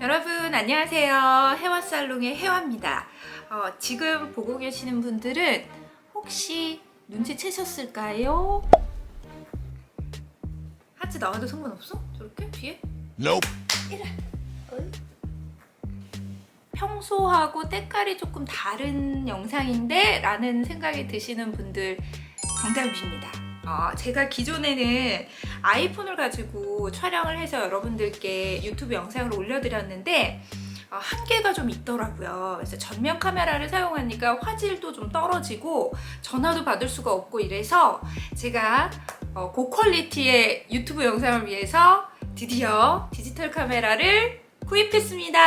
여러분 안녕하세요. 해와살롱의 해와입니다. 지금 보고 계시는 분들은 혹시 눈치채셨을까요? 하트 나와도 상관없어? 저렇게 뒤에? Nope. 이래. 평소하고 때깔이 조금 다른 영상인데 라는 생각이 드시는 분들 정답입니다. 제가 기존에는 아이폰을 가지고 촬영을 해서 여러분들께 유튜브 영상을 올려드렸는데 한계가 좀 있더라고요. 그래서 전면 카메라를 사용하니까 화질도 좀 떨어지고 전화도 받을 수가 없고 이래서 제가 고퀄리티의 유튜브 영상을 위해서 드디어 디지털 카메라를 구입했습니다.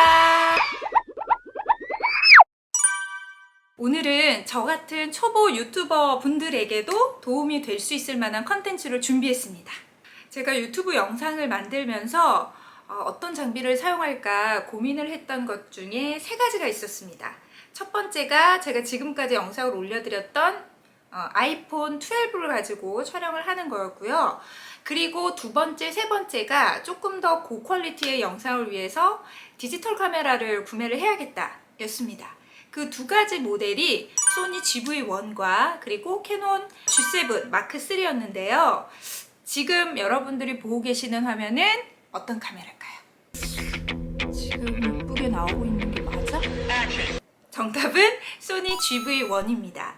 오늘은 저 같은 초보 유튜버 분들에게도 도움이 될 수 있을 만한 컨텐츠를 준비했습니다. 제가 유튜브 영상을 만들면서 어떤 장비를 사용할까 고민을 했던 것 중에 세 가지가 있었습니다. 첫 번째가 제가 지금까지 영상을 올려드렸던 아이폰 12를 가지고 촬영을 하는 거였고요. 그리고 두 번째, 세 번째가 조금 더 고퀄리티의 영상을 위해서 디지털 카메라를 구매를 해야겠다 였습니다. 그 두 가지 모델이 소니 GV1과 그리고 캐논 G7 마크 3였는데요. 지금 여러분들이 보고 계시는 화면은 어떤 카메라일까요? 지금 예쁘게 나오고 있는 게 맞아? 정답은 소니 GV1입니다.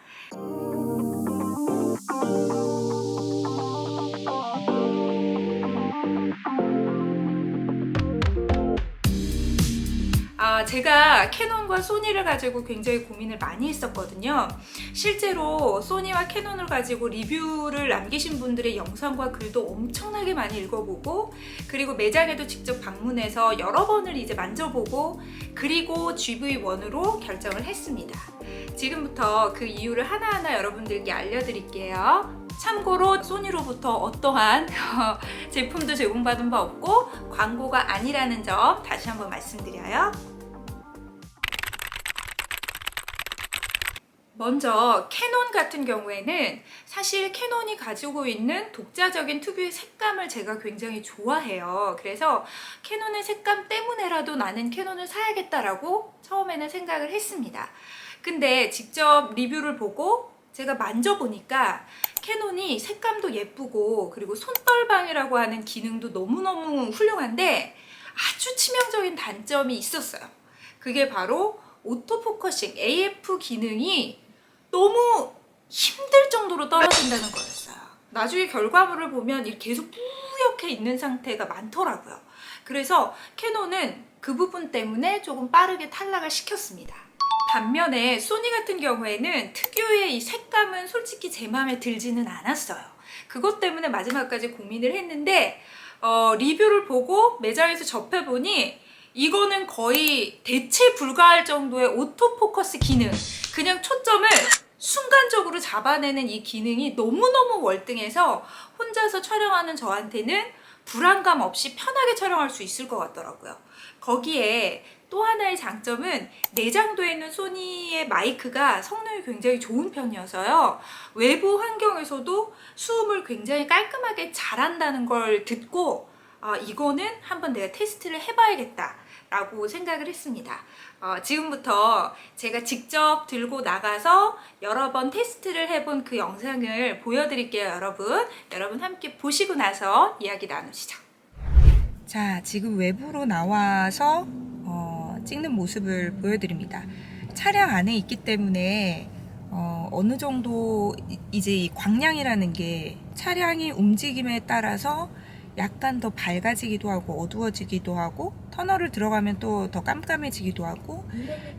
제가 캐논과 소니를 가지고 굉장히 고민을 많이 했었거든요. 실제로 소니와 캐논을 가지고 리뷰를 남기신 분들의 영상과 글도 엄청나게 많이 읽어보고, 그리고 매장에도 직접 방문해서 여러 번을 이제 만져보고, 그리고 GV1으로 결정을 했습니다. 지금부터 그 이유를 하나하나 여러분들께 알려드릴게요. 참고로 소니로부터 어떠한 제품도 제공받은 바 없고 광고가 아니라는 점 다시 한번 말씀드려요. 먼저 캐논 같은 경우에는 사실 캐논이 가지고 있는 독자적인 특유의 색감을 제가 굉장히 좋아해요. 그래서 캐논의 색감 때문에라도 나는 캐논을 사야겠다라고 처음에는 생각을 했습니다. 근데 직접 리뷰를 보고 제가 만져보니까 캐논이 색감도 예쁘고 그리고 손떨방이라고 하는 기능도 너무너무 훌륭한데 아주 치명적인 단점이 있었어요. 그게 바로 오토포커싱 AF 기능이 너무 힘들 정도로 떨어진다는 거였어요. 나중에 결과물을 보면 이렇게 계속 뿌옇게 있는 상태가 많더라고요. 그래서 캐논은 그 부분 때문에 조금 빠르게 탈락을 시켰습니다. 반면에 소니 같은 경우에는 특유의 이 색감은 솔직히 제 마음에 들지는 않았어요. 그것 때문에 마지막까지 고민을 했는데 리뷰를 보고 매장에서 접해보니 이거는 거의 대체 불가할 정도의 오토포커스 기능, 그냥 초점을 순간적으로 잡아내는 이 기능이 너무너무 월등해서 혼자서 촬영하는 저한테는 불안감 없이 편하게 촬영할 수 있을 것 같더라고요. 거기에 또 하나의 장점은 내장도에 있는 소니의 마이크가 성능이 굉장히 좋은 편이어서요. 외부 환경에서도 수음을 굉장히 깔끔하게 잘한다는 걸 듣고 이거는 한번 내가 테스트를 해봐야겠다 라고 생각을 했습니다. 지금부터 제가 직접 들고 나가서 여러 번 테스트를 해본 그 영상을 보여드릴게요. 여러분 함께 보시고 나서 이야기 나누시죠. 자, 지금 외부로 나와서 찍는 모습을 보여드립니다. 차량 안에 있기 때문에 어느 정도 이제 이 광량이라는 게 차량이 움직임에 따라서 약간 더 밝아지기도 하고 어두워지기도 하고 터널을 들어가면 또 더 깜깜해지기도 하고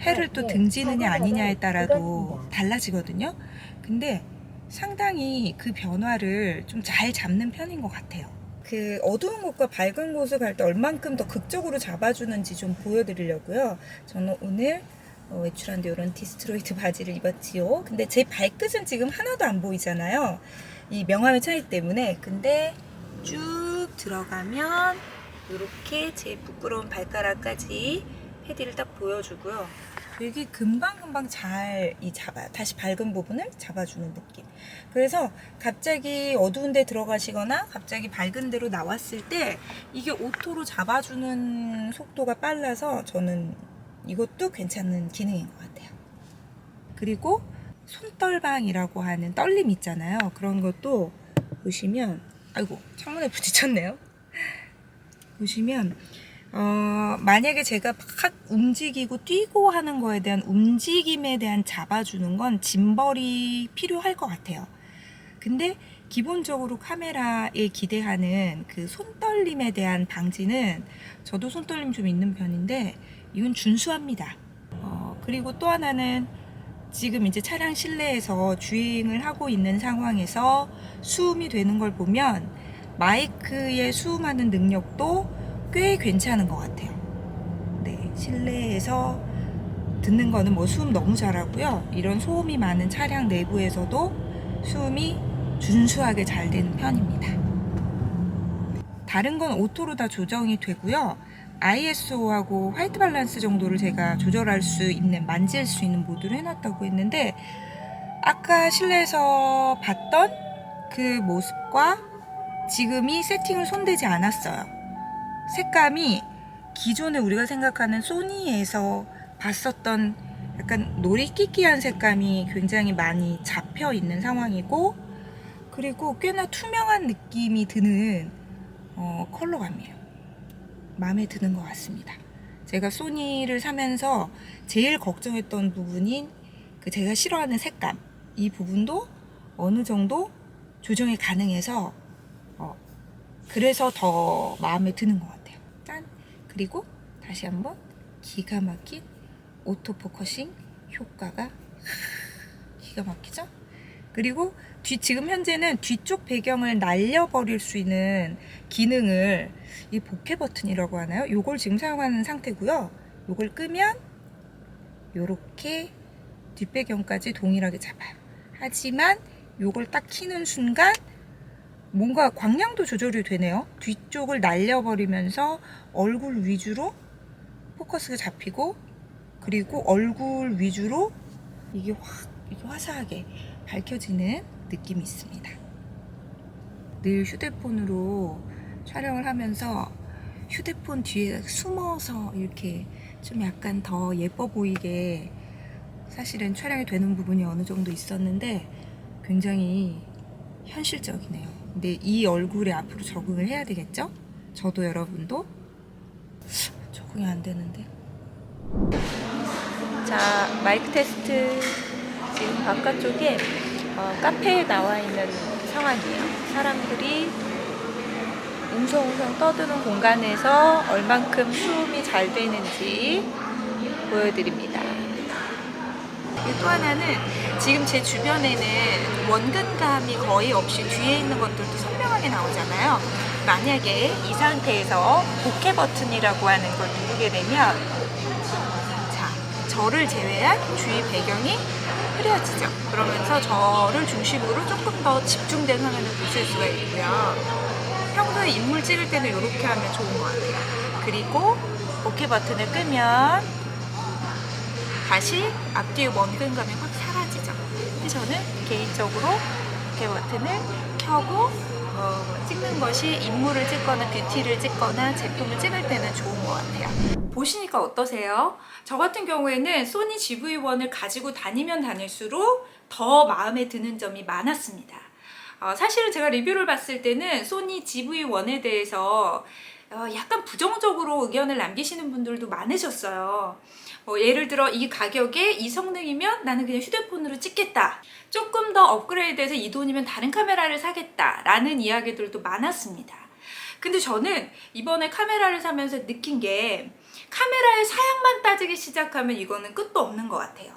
해를 또 등지느냐 아니냐에 따라도 달라지거든요. 근데 상당히 그 변화를 좀 잘 잡는 편인 것 같아요. 그 어두운 곳과 밝은 곳을 갈 때 얼만큼 더 극적으로 잡아주는지 좀 보여드리려고요. 저는 오늘 외출한데 이런 디스트로이드 바지를 입었지요. 근데 제 발끝은 지금 하나도 안 보이잖아요. 이 명암의 차이 때문에. 근데 쭉 들어가면 이렇게 제 부끄러운 발가락까지 패디를 딱 보여주고요. 되게 금방금방 잘 다시 밝은 부분을 잡아주는 느낌. 그래서 갑자기 어두운 데 들어가시거나 갑자기 밝은 데로 나왔을 때 이게 오토로 잡아주는 속도가 빨라서 저는 이것도 괜찮은 기능인 것 같아요. 그리고 손떨방이라고 하는 떨림 있잖아요. 그런 것도 보시면, 아이고, 창문에 부딪혔네요. 보시면 만약에 제가 막 움직이고 뛰고 하는 거에 대한 움직임에 대한 잡아주는 건 짐벌이 필요할 것 같아요. 근데 기본적으로 카메라에 기대하는 그 손떨림에 대한 방지는 저도 손떨림 좀 있는 편인데 이건 준수합니다. 그리고 또 하나는 지금 이제 차량 실내에서 주행을 하고 있는 상황에서 수음이 되는 걸 보면 마이크의 수음하는 능력도 꽤 괜찮은 것 같아요. 네, 실내에서 듣는 거는 뭐 수음 너무 잘하고요. 이런 소음이 많은 차량 내부에서도 수음이 준수하게 잘 되는 편입니다. 다른 건 오토로 다 조정이 되고요. ISO하고 화이트 밸런스 정도를 제가 조절할 수 있는, 만질 수 있는 모드를 해놨다고 했는데 아까 실내에서 봤던 그 모습과 지금이 세팅을 손대지 않았어요. 색감이 기존에 우리가 생각하는 소니에서 봤었던 약간 노리끼끼한 색감이 굉장히 많이 잡혀 있는 상황이고, 그리고 꽤나 투명한 느낌이 드는 컬러감이에요. 마음에 드는 것 같습니다. 제가 소니를 사면서 제일 걱정했던 부분인 그 제가 싫어하는 색감, 이 부분도 어느 정도 조정이 가능해서 그래서 더 마음에 드는 것 같아요. 짠! 그리고 다시 한번 기가 막힌 오토포커싱 효과가 기가 막히죠? 그리고 지금 현재는 뒤쪽 배경을 날려버릴 수 있는 기능을, 이 복회 버튼이라고 하나요? 요걸 지금 사용하는 상태고요. 요걸 끄면 요렇게 뒷배경까지 동일하게 잡아요. 하지만 요걸 딱 키는 순간 뭔가 광량도 조절이 되네요. 뒤쪽을 날려버리면서 얼굴 위주로 포커스가 잡히고, 그리고 얼굴 위주로 이게 화사하게 밝혀지는 느낌이 있습니다. 늘 휴대폰으로 촬영을 하면서 휴대폰 뒤에 숨어서 이렇게 좀 약간 더 예뻐 보이게 사실은 촬영이 되는 부분이 어느 정도 있었는데 굉장히 현실적이네요. 근데 이 얼굴에 앞으로 적응을 해야 되겠죠? 저도 여러분도 적응이 안 되는데. 자, 마이크 테스트. 지금 바깥쪽에 카페에 나와 있는 상황이에요. 사람들이 웅성웅성 떠드는 공간에서 얼만큼 수음이 잘 되는지 보여드립니다. 또 하나는 지금 제 주변에는 원근감이 거의 없이 뒤에 있는 것들도 선명하게 나오잖아요. 만약에 이 상태에서 복회 버튼이라고 하는 걸 누르게 되면, 자, 저를 제외한 주위 배경이 흐려지죠. 그러면서 저를 중심으로 조금 더 집중된 화면을 보실 수가 있고요. 평소에 인물 찍을 때는 이렇게 하면 좋은 것 같아요. 그리고 복회 버튼을 끄면 다시 앞뒤의 원근감이 확 사라지죠. 근데 저는 개인적으로 복회 버튼을 켜고 찍는 것이 인물을 찍거나 뷰티를 찍거나 제품을 찍을 때는 좋은 것 같아요. 보시니까 어떠세요? 저 같은 경우에는 소니 GV1을 가지고 다니면 다닐수록 더 마음에 드는 점이 많았습니다. 사실은 제가 리뷰를 봤을 때는 소니 GV1에 대해서 약간 부정적으로 의견을 남기시는 분들도 많으셨어요. 예를 들어 이 가격에 이 성능이면 나는 그냥 휴대폰으로 찍겠다, 조금 더 업그레이드해서 이 돈이면 다른 카메라를 사겠다 라는 이야기들도 많았습니다. 근데 저는 이번에 카메라를 사면서 느낀 게, 카메라의 사양만 따지기 시작하면 이거는 끝도 없는 것 같아요.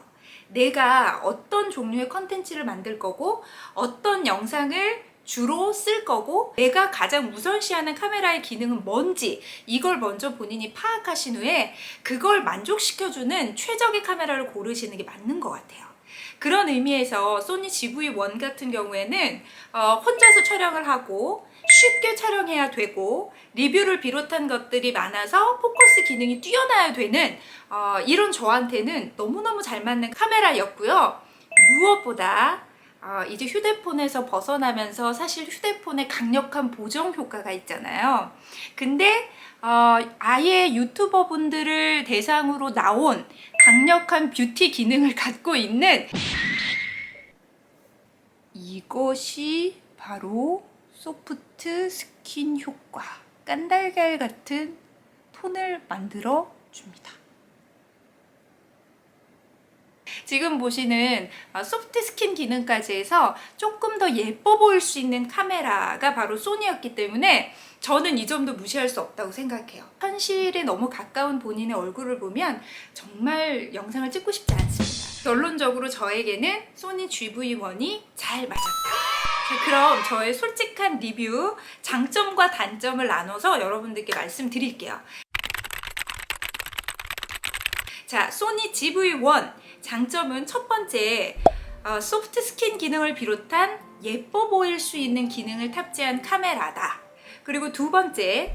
내가 어떤 종류의 컨텐츠를 만들 거고, 어떤 영상을 주로 쓸 거고, 내가 가장 우선시하는 카메라의 기능은 뭔지, 이걸 먼저 본인이 파악하신 후에 그걸 만족시켜주는 최적의 카메라를 고르시는 게 맞는 것 같아요. 그런 의미에서 소니 GV1 같은 경우에는 혼자서 촬영을 하고 쉽게 촬영해야 되고 리뷰를 비롯한 것들이 많아서 포커스 기능이 뛰어나야 되는 이런 저한테는 너무너무 잘 맞는 카메라였고요. 무엇보다 이제 휴대폰에서 벗어나면서 사실 휴대폰에 강력한 보정 효과가 있잖아요. 근데 아예 유튜버 분들을 대상으로 나온 강력한 뷰티 기능을 갖고 있는 이것이 바로 소프트 스킨 효과, 깐달걀 같은 톤을 만들어 줍니다. 지금 보시는 소프트 스킨 기능까지 해서 조금 더 예뻐 보일 수 있는 카메라가 바로 소니였기 때문에 저는 이 점도 무시할 수 없다고 생각해요. 현실에 너무 가까운 본인의 얼굴을 보면 정말 영상을 찍고 싶지 않습니다. 결론적으로 저에게는 소니 GV1이 잘 맞았다. 자, 그럼 저의 솔직한 리뷰, 장점과 단점을 나눠서 여러분들께 말씀드릴게요. 자, 소니 GV1 장점은 첫 번째, 소프트 스킨 기능을 비롯한 예뻐 보일 수 있는 기능을 탑재한 카메라다. 그리고 두 번째,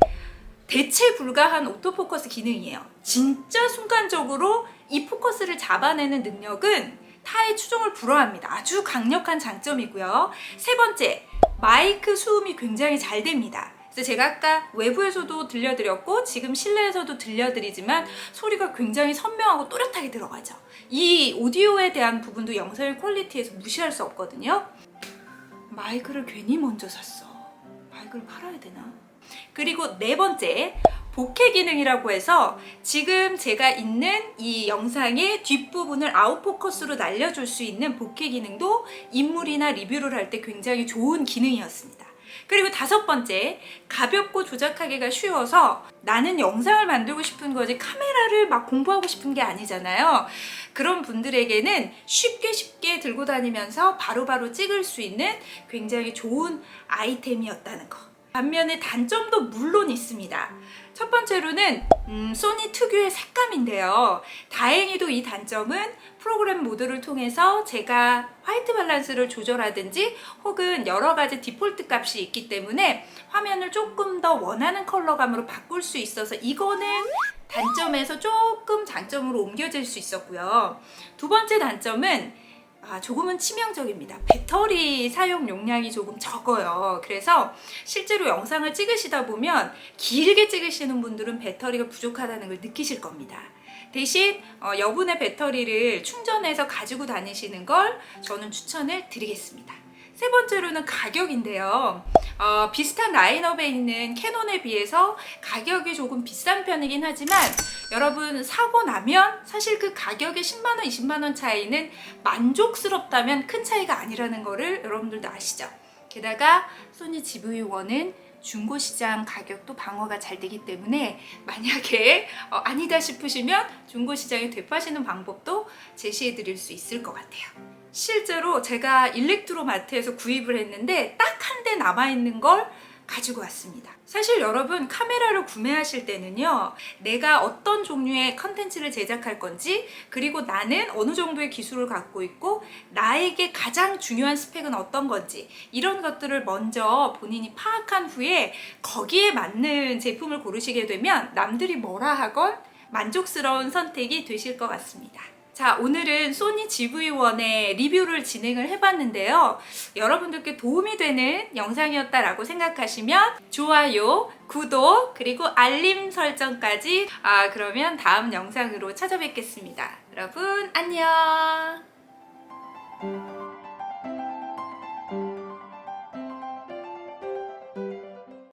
대체 불가한 오토포커스 기능이에요. 진짜 순간적으로 이 포커스를 잡아내는 능력은 타의 추종을 불허합니다. 아주 강력한 장점이고요. 세 번째, 마이크 수음이 굉장히 잘 됩니다. 그래서 제가 아까 외부에서도 들려드렸고 지금 실내에서도 들려드리지만 소리가 굉장히 선명하고 또렷하게 들어가죠. 이 오디오에 대한 부분도 영상의 퀄리티에서 무시할 수 없거든요. 마이크를 괜히 먼저 샀어. 마이크를 팔아야 되나? 그리고 네 번째, 보케 기능이라고 해서 지금 제가 있는 이 영상의 뒷부분을 아웃포커스로 날려줄 수 있는 보케 기능도 인물이나 리뷰를 할 때 굉장히 좋은 기능이었습니다. 그리고 다섯 번째, 가볍고 조작하기가 쉬워서 나는 영상을 만들고 싶은 거지 카메라를 막 공부하고 싶은 게 아니잖아요. 그런 분들에게는 쉽게 들고 다니면서 바로바로 찍을 수 있는 굉장히 좋은 아이템이었다는 거. 반면에 단점도 물론 있습니다. 첫 번째로는 소니 특유의 색감인데요. 다행히도 이 단점은 프로그램 모드를 통해서 제가 화이트 밸런스를 조절하든지 혹은 여러 가지 디폴트 값이 있기 때문에 화면을 조금 더 원하는 컬러감으로 바꿀 수 있어서 이거는 단점에서 조금 장점으로 옮겨질 수 있었고요. 두 번째 단점은 조금은 치명적입니다. 배터리 사용 용량이 조금 적어요. 그래서 실제로 영상을 찍으시다 보면 길게 찍으시는 분들은 배터리가 부족하다는 걸 느끼실 겁니다. 대신 여분의 배터리를 충전해서 가지고 다니시는 걸 저는 추천을 드리겠습니다. 세 번째로는 가격인데요. 비슷한 라인업에 있는 캐논에 비해서 가격이 조금 비싼 편이긴 하지만 여러분 사고 나면 사실 그 가격의 10만원, 20만원 차이는 만족스럽다면 큰 차이가 아니라는 거를 여러분들도 아시죠? 게다가 소니 GV1은 중고시장 가격도 방어가 잘 되기 때문에 만약에 아니다 싶으시면 중고시장에 되파시는 방법도 제시해 드릴 수 있을 것 같아요. 실제로 제가 일렉트로마트에서 구입을 했는데 딱 한 대 남아있는 걸 가지고 왔습니다. 사실 여러분 카메라를 구매하실 때는요, 내가 어떤 종류의 컨텐츠를 제작할 건지, 그리고 나는 어느 정도의 기술을 갖고 있고 나에게 가장 중요한 스펙은 어떤 건지, 이런 것들을 먼저 본인이 파악한 후에 거기에 맞는 제품을 고르시게 되면 남들이 뭐라 하건 만족스러운 선택이 되실 것 같습니다. 자, 오늘은 소니 GV1의 리뷰를 진행을 해봤는데요. 여러분들께 도움이 되는 영상이었다라고 생각하시면 좋아요, 구독, 그리고 알림 설정까지. 그러면 다음 영상으로 찾아뵙겠습니다. 여러분, 안녕!